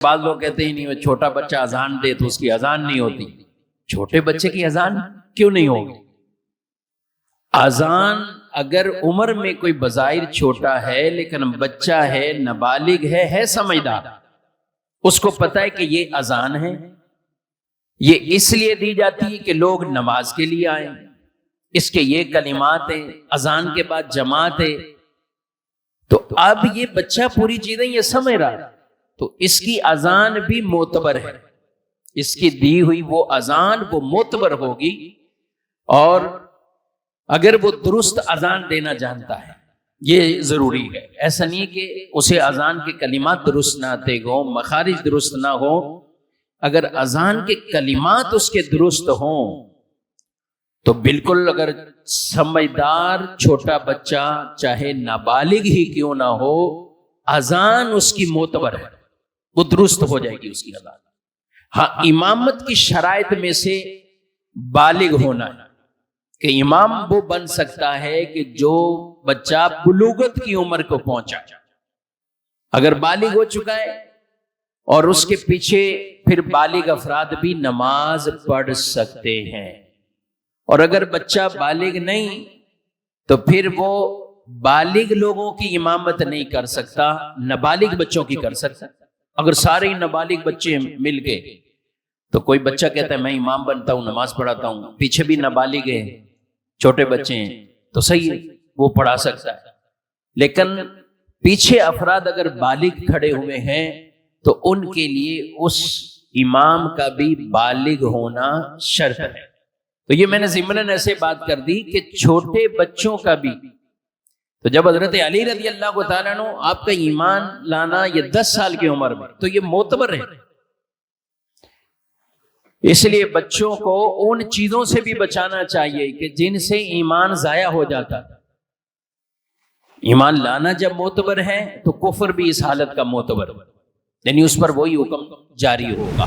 بعض لوگ کہتے ہیں نہیں وہ چھوٹا بچہ اذان دے تو اس کی اذان نہیں ہوتی. چھوٹے بچے کی اذان کیوں نہیں ہوگی؟ اذان اگر عمر میں کوئی بظاہر چھوٹا ہے لیکن بچہ ہے، نابالغ ہے سمجھدار، اس کو پتہ ہے کہ یہ اذان ہے، یہ اس لیے دی جاتی ہے کہ لوگ نماز کے لیے آئیں، اس کے یہ کلمات ہیں، اذان کے بعد جماعت ہے. تو اب یہ بچہ پوری چیزیں یہ سمجھ رہا ہے تو اس کی اذان بھی معتبر ہے، اس کی دی ہوئی وہ اذان وہ معتبر ہوگی. اور اگر وہ درست اذان دینا جانتا ہے یہ ضروری ہے. ایسا نہیں کہ اسے اذان کے کلمات درست نہ آتے ہوں، مخارج درست نہ ہو. اگر اذان کے کلمات اس کے درست ہوں تو بالکل، اگر سمجھدار چھوٹا بچہ چاہے نابالغ ہی کیوں نہ ہو، اذان اس کی معتبر ہے، وہ درست ہو جائے گی اس کی اذان. ہاں، امامت کی شرائط میں سے بالغ ہونا ہے کہ امام وہ بن سکتا ہے کہ جو بچہ بلوغت کی عمر کو پہنچا، اگر بالغ ہو چکا ہے اور اس کے پیچھے پھر بالغ افراد بھی نماز پڑھ سکتے ہیں. اور اگر بچہ بالغ نہیں تو پھر وہ بالغ لوگوں کی امامت نہیں کر سکتا، نابالغ بچوں کی کر سکتا. اگر سارے نابالغ بچے مل گئے تو کوئی بچہ کہتا ہے میں امام بنتا ہوں، نماز پڑھاتا ہوں، پیچھے بھی نابالغ ہیں، چھوٹے بچے ہیں، تو صحیح ہے، وہ پڑھا سکتا ہے. لیکن پیچھے افراد اگر بالغ کھڑے ہوئے ہیں تو ان کے لیے اس امام کا بھی بالغ ہونا شرط ہے. تو یہ میں نے ضمناً ایسے بات کر دی کہ چھوٹے بچوں کا بھی. تو جب حضرت علی رضی اللہ تعالیٰ عنہ آپ کا ایمان لانا یہ 10 سال کی عمر میں، تو یہ معتبر ہے. اس لیے بچوں کو ان چیزوں سے بھی بچانا چاہیے کہ جن سے ایمان ضائع ہو جاتا. ایمان لانا جب معتبر ہے تو کفر بھی اس حالت کا معتبر، یعنی اس پر وہی حکم جاری ہوگا.